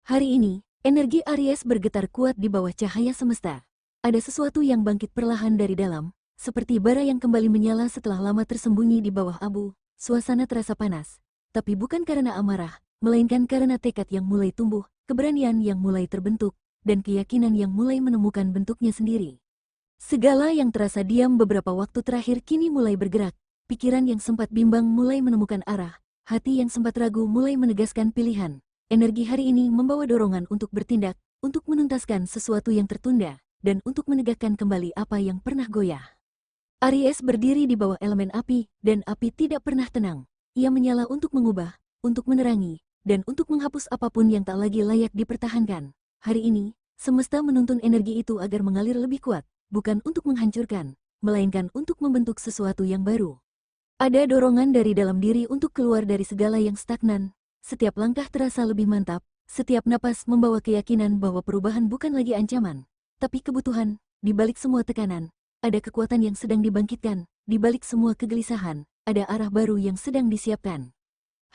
Hari ini, energi Aries bergetar kuat di bawah cahaya semesta. Ada sesuatu yang bangkit perlahan dari dalam, seperti bara yang kembali menyala setelah lama tersembunyi di bawah abu. Suasana terasa panas, tapi bukan karena amarah, melainkan karena tekad yang mulai tumbuh, keberanian yang mulai terbentuk, dan keyakinan yang mulai menemukan bentuknya sendiri. Segala yang terasa diam beberapa waktu terakhir kini mulai bergerak, pikiran yang sempat bimbang mulai menemukan arah, hati yang sempat ragu mulai menegaskan pilihan. Energi hari ini membawa dorongan untuk bertindak, untuk menuntaskan sesuatu yang tertunda, dan untuk menegakkan kembali apa yang pernah goyah. Aries berdiri di bawah elemen api, dan api tidak pernah tenang. Ia menyala untuk mengubah, untuk menerangi, dan untuk menghapus apapun yang tak lagi layak dipertahankan. Hari ini, semesta menuntun energi itu agar mengalir lebih kuat, bukan untuk menghancurkan, melainkan untuk membentuk sesuatu yang baru. Ada dorongan dari dalam diri untuk keluar dari segala yang stagnan. Setiap langkah terasa lebih mantap, setiap napas membawa keyakinan bahwa perubahan bukan lagi ancaman, tapi kebutuhan. Di balik semua tekanan, ada kekuatan yang sedang dibangkitkan, di balik semua kegelisahan, ada arah baru yang sedang disiapkan.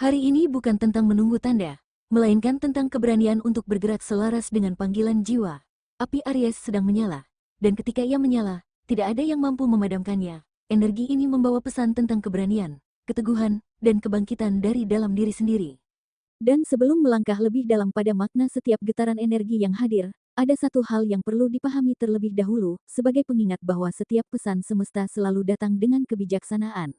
Hari ini bukan tentang menunggu tanda, melainkan tentang keberanian untuk bergerak selaras dengan panggilan jiwa. Api Aries sedang menyala, dan ketika ia menyala, tidak ada yang mampu memadamkannya. Energi ini membawa pesan tentang keberanian, keteguhan, dan kebangkitan dari dalam diri sendiri. Dan sebelum melangkah lebih dalam pada makna setiap getaran energi yang hadir, ada satu hal yang perlu dipahami terlebih dahulu, sebagai pengingat bahwa setiap pesan semesta selalu datang dengan kebijaksanaan.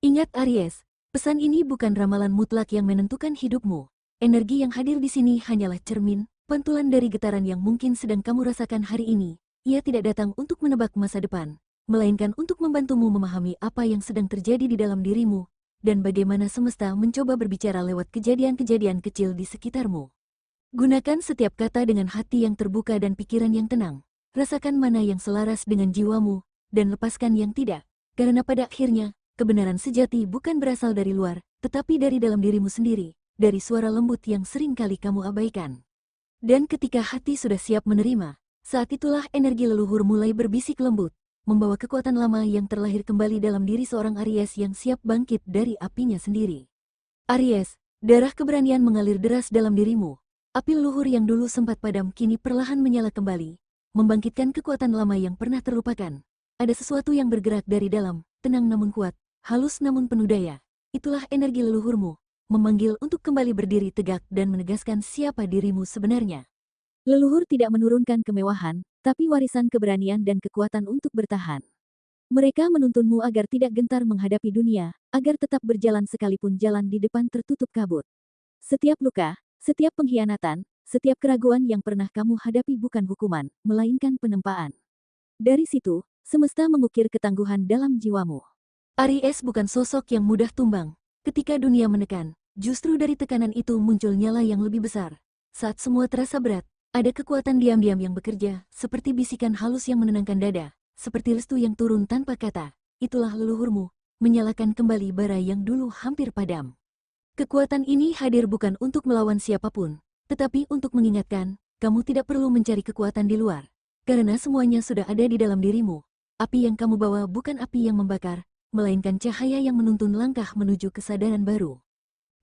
Ingat Aries, pesan ini bukan ramalan mutlak yang menentukan hidupmu. Energi yang hadir di sini hanyalah cermin, pantulan dari getaran yang mungkin sedang kamu rasakan hari ini. Ia tidak datang untuk menebak masa depan, melainkan untuk membantumu memahami apa yang sedang terjadi di dalam dirimu, dan bagaimana semesta mencoba berbicara lewat kejadian-kejadian kecil di sekitarmu. Gunakan setiap kata dengan hati yang terbuka dan pikiran yang tenang. Rasakan mana yang selaras dengan jiwamu, dan lepaskan yang tidak. Karena pada akhirnya, kebenaran sejati bukan berasal dari luar, tetapi dari dalam dirimu sendiri, dari suara lembut yang sering kali kamu abaikan. Dan ketika hati sudah siap menerima, saat itulah energi leluhur mulai berbisik lembut, membawa kekuatan lama yang terlahir kembali dalam diri seorang Aries yang siap bangkit dari apinya sendiri. Aries, darah keberanian mengalir deras dalam dirimu. Api leluhur yang dulu sempat padam kini perlahan menyala kembali, membangkitkan kekuatan lama yang pernah terlupakan. Ada sesuatu yang bergerak dari dalam, tenang namun kuat, halus namun penuh daya. Itulah energi leluhurmu, memanggil untuk kembali berdiri tegak dan menegaskan siapa dirimu sebenarnya. Leluhur tidak menurunkan kemewahan, tapi warisan keberanian dan kekuatan untuk bertahan. Mereka menuntunmu agar tidak gentar menghadapi dunia, agar tetap berjalan sekalipun jalan di depan tertutup kabut. Setiap luka, setiap pengkhianatan, setiap keraguan yang pernah kamu hadapi bukan hukuman, melainkan penempaan. Dari situ, semesta mengukir ketangguhan dalam jiwamu. Aries bukan sosok yang mudah tumbang. Ketika dunia menekan, justru dari tekanan itu muncul nyala yang lebih besar. Saat semua terasa berat, ada kekuatan diam-diam yang bekerja, seperti bisikan halus yang menenangkan dada, seperti restu yang turun tanpa kata. Itulah leluhurmu, menyalakan kembali bara yang dulu hampir padam. Kekuatan ini hadir bukan untuk melawan siapapun, tetapi untuk mengingatkan, kamu tidak perlu mencari kekuatan di luar. Karena semuanya sudah ada di dalam dirimu. Api yang kamu bawa bukan api yang membakar, melainkan cahaya yang menuntun langkah menuju kesadaran baru.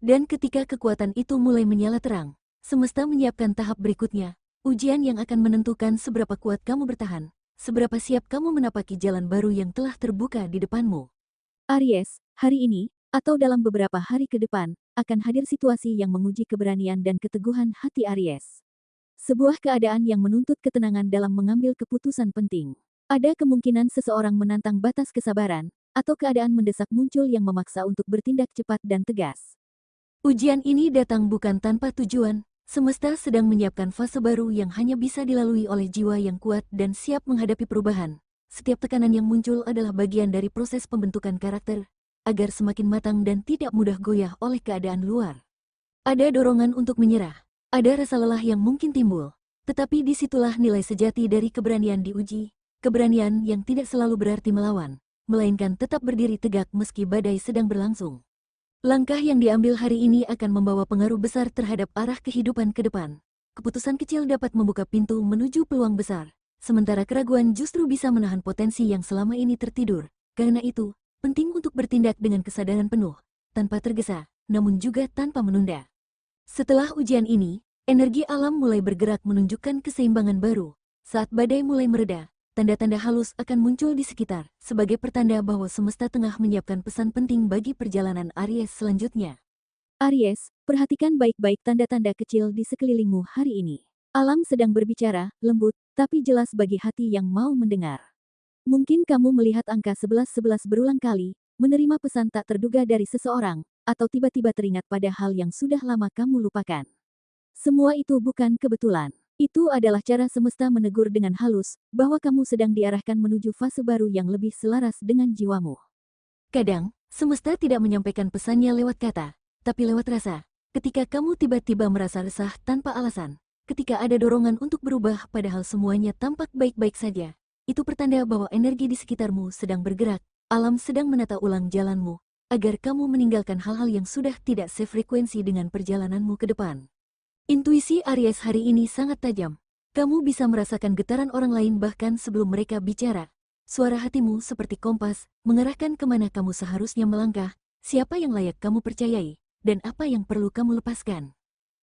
Dan ketika kekuatan itu mulai menyala terang, semesta menyiapkan tahap berikutnya. Ujian yang akan menentukan seberapa kuat kamu bertahan, seberapa siap kamu menapaki jalan baru yang telah terbuka di depanmu. Aries, hari ini, atau dalam beberapa hari ke depan, akan hadir situasi yang menguji keberanian dan keteguhan hati Aries. Sebuah keadaan yang menuntut ketenangan dalam mengambil keputusan penting. Ada kemungkinan seseorang menantang batas kesabaran, atau keadaan mendesak muncul yang memaksa untuk bertindak cepat dan tegas. Ujian ini datang bukan tanpa tujuan. Semesta sedang menyiapkan fase baru yang hanya bisa dilalui oleh jiwa yang kuat dan siap menghadapi perubahan. Setiap tekanan yang muncul adalah bagian dari proses pembentukan karakter, agar semakin matang dan tidak mudah goyah oleh keadaan luar. Ada dorongan untuk menyerah, ada rasa lelah yang mungkin timbul, tetapi disitulah nilai sejati dari keberanian diuji, keberanian yang tidak selalu berarti melawan, melainkan tetap berdiri tegak meski badai sedang berlangsung. Langkah yang diambil hari ini akan membawa pengaruh besar terhadap arah kehidupan ke depan. Keputusan kecil dapat membuka pintu menuju peluang besar, sementara keraguan justru bisa menahan potensi yang selama ini tertidur. Karena itu, penting untuk bertindak dengan kesadaran penuh, tanpa tergesa, namun juga tanpa menunda. Setelah ujian ini, Energi alam mulai bergerak menunjukkan keseimbangan baru. Saat badai mulai mereda, tanda-tanda halus akan muncul di sekitar, sebagai pertanda bahwa semesta tengah menyiapkan pesan penting bagi perjalanan Aries selanjutnya. Aries, perhatikan baik-baik tanda-tanda kecil di sekelilingmu hari ini. Alam sedang berbicara, lembut, tapi jelas bagi hati yang mau mendengar. Mungkin kamu melihat angka 1111 berulang kali, menerima pesan tak terduga dari seseorang, atau tiba-tiba teringat pada hal yang sudah lama kamu lupakan. Semua itu bukan kebetulan. Itu adalah cara semesta menegur dengan halus, bahwa kamu sedang diarahkan menuju fase baru yang lebih selaras dengan jiwamu. Kadang, semesta tidak menyampaikan pesannya lewat kata, tapi lewat rasa. Ketika kamu tiba-tiba merasa resah tanpa alasan, ketika ada dorongan untuk berubah padahal semuanya tampak baik-baik saja, itu pertanda bahwa energi di sekitarmu sedang bergerak, alam sedang menata ulang jalanmu, agar kamu meninggalkan hal-hal yang sudah tidak sefrekuensi dengan perjalananmu ke depan. Intuisi Aries hari ini sangat tajam. Kamu bisa merasakan getaran orang lain bahkan sebelum mereka bicara. Suara hatimu seperti kompas, mengarahkan kemana kamu seharusnya melangkah, siapa yang layak kamu percayai, dan apa yang perlu kamu lepaskan.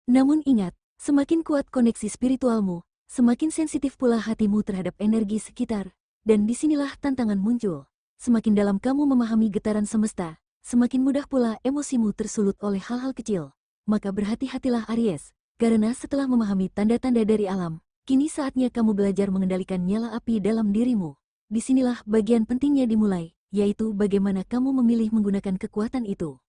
Namun ingat, semakin kuat koneksi spiritualmu, semakin sensitif pula hatimu terhadap energi sekitar, dan disinilah tantangan muncul. Semakin dalam kamu memahami getaran semesta, semakin mudah pula emosimu tersulut oleh hal-hal kecil. Maka berhati-hatilah Aries. Karena setelah memahami tanda-tanda dari alam, kini saatnya kamu belajar mengendalikan nyala api dalam dirimu. Disinilah bagian pentingnya dimulai, yaitu bagaimana kamu memilih menggunakan kekuatan itu.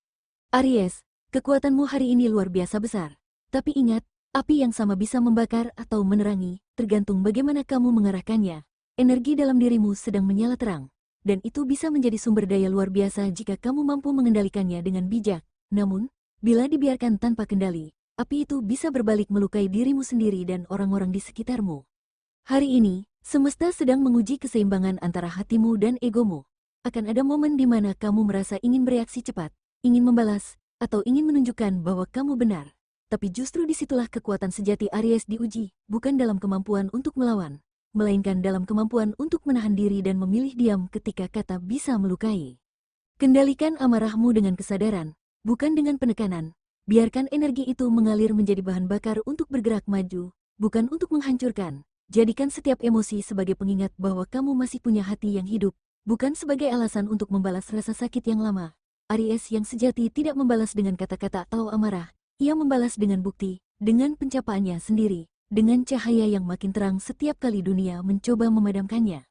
Aries, kekuatanmu hari ini luar biasa besar. Tapi ingat, api yang sama bisa membakar atau menerangi, tergantung bagaimana kamu mengarahkannya. Energi dalam dirimu sedang menyala terang, dan itu bisa menjadi sumber daya luar biasa jika kamu mampu mengendalikannya dengan bijak. Namun, bila dibiarkan tanpa kendali, api itu bisa berbalik melukai dirimu sendiri dan orang-orang di sekitarmu. Hari ini, semesta sedang menguji keseimbangan antara hatimu dan egomu. Akan ada momen di mana kamu merasa ingin bereaksi cepat, ingin membalas, atau ingin menunjukkan bahwa kamu benar. Tapi justru disitulah kekuatan sejati Aries diuji, bukan dalam kemampuan untuk melawan, melainkan dalam kemampuan untuk menahan diri dan memilih diam ketika kata bisa melukai. Kendalikan amarahmu dengan kesadaran, bukan dengan penekanan. Biarkan energi itu mengalir menjadi bahan bakar untuk bergerak maju, bukan untuk menghancurkan. Jadikan setiap emosi sebagai pengingat bahwa kamu masih punya hati yang hidup, bukan sebagai alasan untuk membalas rasa sakit yang lama. Aries yang sejati tidak membalas dengan kata-kata atau amarah, ia membalas dengan bukti, dengan pencapaiannya sendiri, dengan cahaya yang makin terang setiap kali dunia mencoba memadamkannya.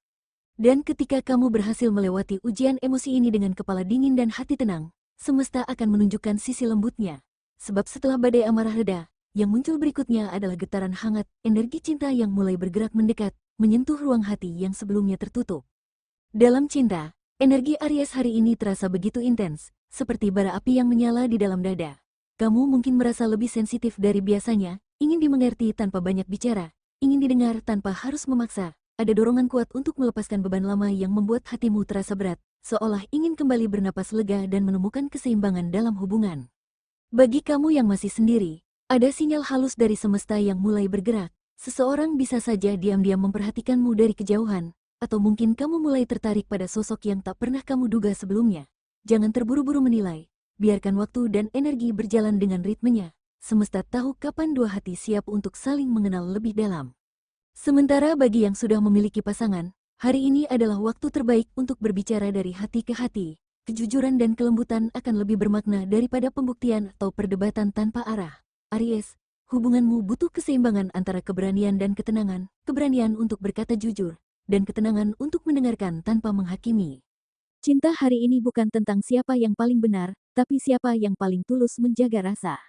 Dan ketika kamu berhasil melewati ujian emosi ini dengan kepala dingin dan hati tenang, semesta akan menunjukkan sisi lembutnya. Sebab setelah badai amarah reda, yang muncul berikutnya adalah getaran hangat, energi cinta yang mulai bergerak mendekat, menyentuh ruang hati yang sebelumnya tertutup. Dalam cinta, energi Aries hari ini terasa begitu intens, seperti bara api yang menyala di dalam dada. Kamu mungkin merasa lebih sensitif dari biasanya, ingin dimengerti tanpa banyak bicara, ingin didengar tanpa harus memaksa. Ada dorongan kuat untuk melepaskan beban lama yang membuat hatimu terasa berat, seolah ingin kembali bernapas lega dan menemukan keseimbangan dalam hubungan. Bagi kamu yang masih sendiri, ada sinyal halus dari semesta yang mulai bergerak. Seseorang bisa saja diam-diam memperhatikanmu dari kejauhan, atau mungkin kamu mulai tertarik pada sosok yang tak pernah kamu duga sebelumnya. Jangan terburu-buru menilai, biarkan waktu dan energi berjalan dengan ritmenya. Semesta tahu kapan dua hati siap untuk saling mengenal lebih dalam. Sementara bagi yang sudah memiliki pasangan, hari ini adalah waktu terbaik untuk berbicara dari hati ke hati. Kejujuran dan kelembutan akan lebih bermakna daripada pembuktian atau perdebatan tanpa arah. Aries, hubunganmu butuh keseimbangan antara keberanian dan ketenangan, keberanian untuk berkata jujur, dan ketenangan untuk mendengarkan tanpa menghakimi. Cinta hari ini bukan tentang siapa yang paling benar, tapi siapa yang paling tulus menjaga rasa.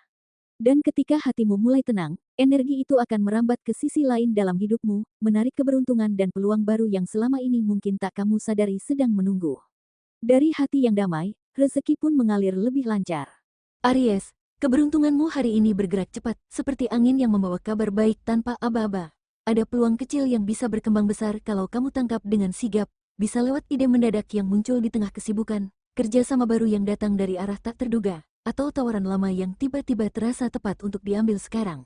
Dan ketika hatimu mulai tenang, energi itu akan merambat ke sisi lain dalam hidupmu, menarik keberuntungan dan peluang baru yang selama ini mungkin tak kamu sadari sedang menunggu. Dari hati yang damai, rezeki pun mengalir lebih lancar. Aries, keberuntunganmu hari ini bergerak cepat, seperti angin yang membawa kabar baik tanpa aba-aba. Ada peluang kecil yang bisa berkembang besar kalau kamu tangkap dengan sigap, bisa lewat ide mendadak yang muncul di tengah kesibukan, kerjasama baru yang datang dari arah tak terduga, atau tawaran lama yang tiba-tiba terasa tepat untuk diambil sekarang.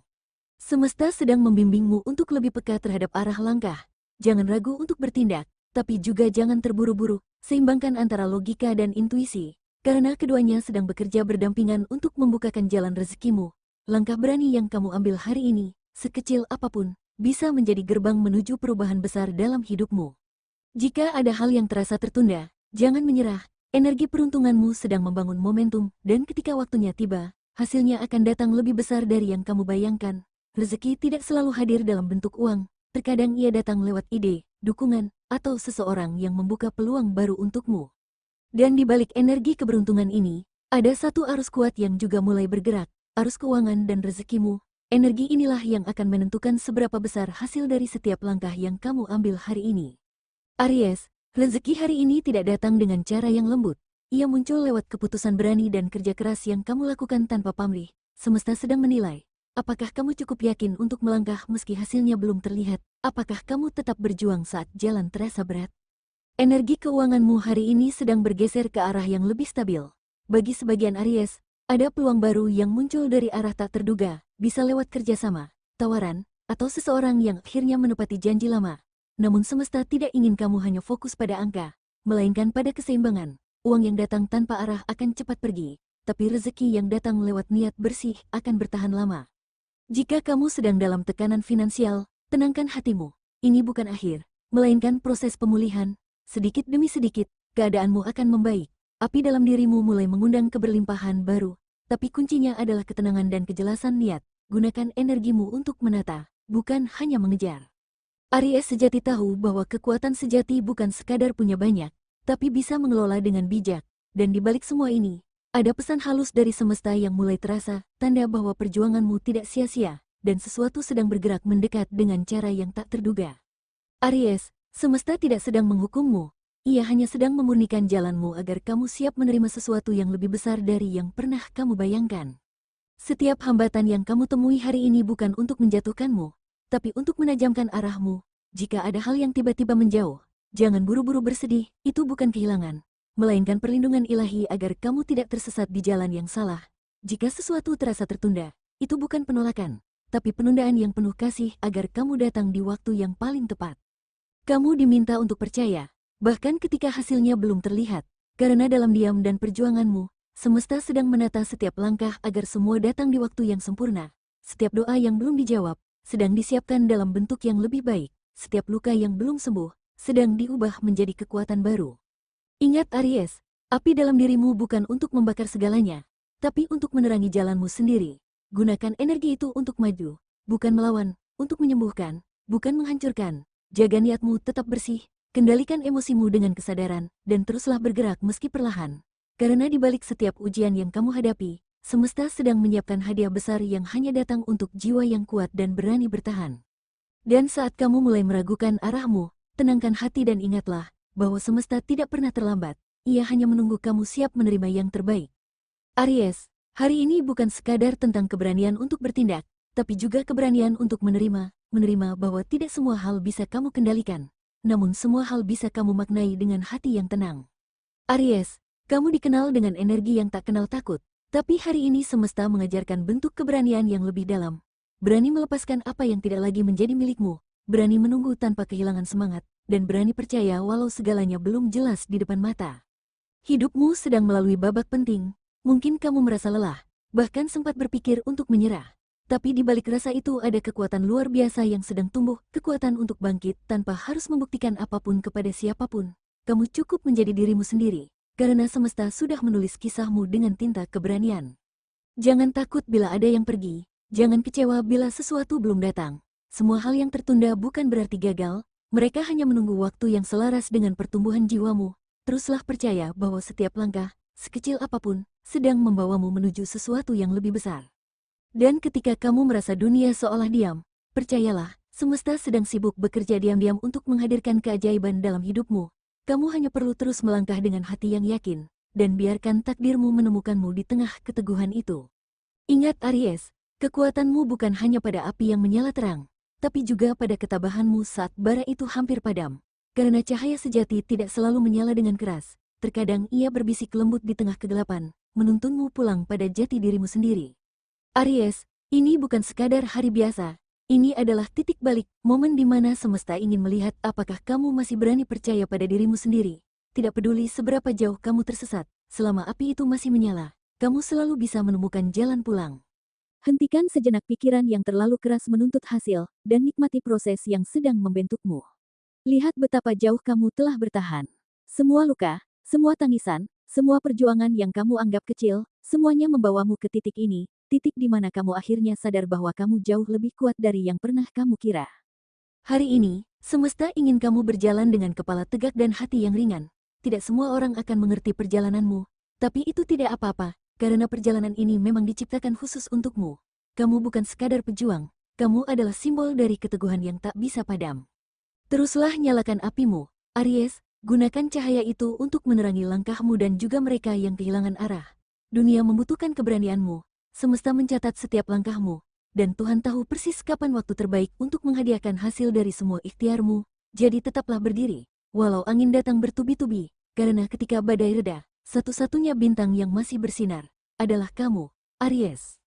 Semesta sedang membimbingmu untuk lebih peka terhadap arah langkah. Jangan ragu untuk bertindak, tapi juga jangan terburu-buru. Seimbangkan antara logika dan intuisi, karena keduanya sedang bekerja berdampingan untuk membukakan jalan rezekimu. langkah berani yang kamu ambil hari ini, sekecil apapun, bisa menjadi gerbang menuju perubahan besar dalam hidupmu. Jika ada hal yang terasa tertunda, jangan menyerah. Energi peruntunganmu sedang membangun momentum, dan ketika waktunya tiba, hasilnya akan datang lebih besar dari yang kamu bayangkan. Rezeki tidak selalu hadir dalam bentuk uang, terkadang ia datang lewat ide, dukungan, atau seseorang yang membuka peluang baru untukmu. Dan di balik energi keberuntungan ini, ada satu arus kuat yang juga mulai bergerak, arus keuangan dan rezekimu. Energi inilah yang akan menentukan seberapa besar hasil dari setiap langkah yang kamu ambil hari ini. Aries, rezeki hari ini tidak datang dengan cara yang lembut. Ia muncul lewat keputusan berani dan kerja keras yang kamu lakukan tanpa pamrih. Semesta sedang menilai, apakah kamu cukup yakin untuk melangkah meski hasilnya belum terlihat? Apakah kamu tetap berjuang saat jalan terasa berat? Energi keuanganmu hari ini sedang bergeser ke arah yang lebih stabil. Bagi sebagian Aries, ada peluang baru yang muncul dari arah tak terduga, bisa lewat kerjasama, tawaran, atau seseorang yang akhirnya menepati janji lama. Namun semesta tidak ingin kamu hanya fokus pada angka, melainkan pada keseimbangan. Uang yang datang tanpa arah akan cepat pergi, tapi rezeki yang datang lewat niat bersih akan bertahan lama. Jika kamu sedang dalam tekanan finansial, tenangkan hatimu. Ini bukan akhir, melainkan proses pemulihan. Sedikit demi sedikit, keadaanmu akan membaik. Api dalam dirimu mulai mengundang keberlimpahan baru, tapi kuncinya adalah ketenangan dan kejelasan niat. Gunakan energimu untuk menata, bukan hanya mengejar. Aries sejati tahu bahwa kekuatan sejati bukan sekadar punya banyak, tapi bisa mengelola dengan bijak. Dan di balik semua ini, ada pesan halus dari semesta yang mulai terasa, tanda bahwa perjuanganmu tidak sia-sia, dan sesuatu sedang bergerak mendekat dengan cara yang tak terduga. Aries, semesta tidak sedang menghukummu, ia hanya sedang memurnikan jalanmu agar kamu siap menerima sesuatu yang lebih besar dari yang pernah kamu bayangkan. Setiap hambatan yang kamu temui hari ini bukan untuk menjatuhkanmu, tapi untuk menajamkan arahmu. Jika ada hal yang tiba-tiba menjauh, jangan buru-buru bersedih, itu bukan kehilangan, melainkan perlindungan ilahi agar kamu tidak tersesat di jalan yang salah. Jika sesuatu terasa tertunda, itu bukan penolakan, tapi penundaan yang penuh kasih agar kamu datang di waktu yang paling tepat. Kamu diminta untuk percaya, bahkan ketika hasilnya belum terlihat, karena dalam diam dan perjuanganmu, semesta sedang menata setiap langkah agar semua datang di waktu yang sempurna. Setiap doa yang belum dijawab, sedang disiapkan dalam bentuk yang lebih baik. Setiap luka yang belum sembuh, sedang diubah menjadi kekuatan baru. Ingat Aries, api dalam dirimu bukan untuk membakar segalanya, tapi untuk menerangi jalanmu sendiri. Gunakan energi itu untuk maju, bukan melawan, untuk menyembuhkan, bukan menghancurkan. Jaga niatmu tetap bersih, kendalikan emosimu dengan kesadaran, dan teruslah bergerak meski perlahan. Karena di balik setiap ujian yang kamu hadapi, semesta sedang menyiapkan hadiah besar yang hanya datang untuk jiwa yang kuat dan berani bertahan. Dan saat kamu mulai meragukan arahmu, tenangkan hati dan ingatlah bahwa semesta tidak pernah terlambat. Ia hanya menunggu kamu siap menerima yang terbaik. Aries, hari ini bukan sekadar tentang keberanian untuk bertindak, tapi juga keberanian untuk menerima bahwa tidak semua hal bisa kamu kendalikan, namun semua hal bisa kamu maknai dengan hati yang tenang. Aries, kamu dikenal dengan energi yang tak kenal takut, tapi hari ini semesta mengajarkan bentuk keberanian yang lebih dalam. Berani melepaskan apa yang tidak lagi menjadi milikmu, berani menunggu tanpa kehilangan semangat, dan berani percaya walau segalanya belum jelas di depan mata. Hidupmu sedang melalui babak penting, mungkin kamu merasa lelah, bahkan sempat berpikir untuk menyerah. Tapi di balik rasa itu ada kekuatan luar biasa yang sedang tumbuh, kekuatan untuk bangkit tanpa harus membuktikan apapun kepada siapapun. Kamu cukup menjadi dirimu sendiri, karena semesta sudah menulis kisahmu dengan tinta keberanian. Jangan takut bila ada yang pergi, jangan kecewa bila sesuatu belum datang. Semua hal yang tertunda bukan berarti gagal, mereka hanya menunggu waktu yang selaras dengan pertumbuhan jiwamu. Teruslah percaya bahwa setiap langkah, sekecil apapun, sedang membawamu menuju sesuatu yang lebih besar. Dan ketika kamu merasa dunia seolah diam, percayalah, semesta sedang sibuk bekerja diam-diam untuk menghadirkan keajaiban dalam hidupmu. Kamu hanya perlu terus melangkah dengan hati yang yakin, dan biarkan takdirmu menemukanmu di tengah keteguhan itu. Ingat Aries, kekuatanmu bukan hanya pada api yang menyala terang, tapi juga pada ketabahanmu saat bara itu hampir padam. Karena cahaya sejati tidak selalu menyala dengan keras, terkadang ia berbisik lembut di tengah kegelapan, menuntunmu pulang pada jati dirimu sendiri. Aries, ini bukan sekadar hari biasa, ini adalah titik balik, momen di mana semesta ingin melihat apakah kamu masih berani percaya pada dirimu sendiri. Tidak peduli seberapa jauh kamu tersesat, selama api itu masih menyala, kamu selalu bisa menemukan jalan pulang. Hentikan sejenak pikiran yang terlalu keras menuntut hasil, dan nikmati proses yang sedang membentukmu. Lihat betapa jauh kamu telah bertahan. Semua luka, semua tangisan, semua perjuangan yang kamu anggap kecil, semuanya membawamu ke titik ini, titik di mana kamu akhirnya sadar bahwa kamu jauh lebih kuat dari yang pernah kamu kira. Hari ini, semesta ingin kamu berjalan dengan kepala tegak dan hati yang ringan. Tidak semua orang akan mengerti perjalananmu, tapi itu tidak apa-apa, karena perjalanan ini memang diciptakan khusus untukmu. Kamu bukan sekadar pejuang, kamu adalah simbol dari keteguhan yang tak bisa padam. Teruslah nyalakan apimu, Aries, gunakan cahaya itu untuk menerangi langkahmu dan juga mereka yang kehilangan arah. Dunia membutuhkan keberanianmu, semesta mencatat setiap langkahmu, dan Tuhan tahu persis kapan waktu terbaik untuk menghadiahkan hasil dari semua ikhtiarmu, jadi tetaplah berdiri, walau angin datang bertubi-tubi, karena ketika badai reda, satu-satunya bintang yang masih bersinar adalah kamu, Aries.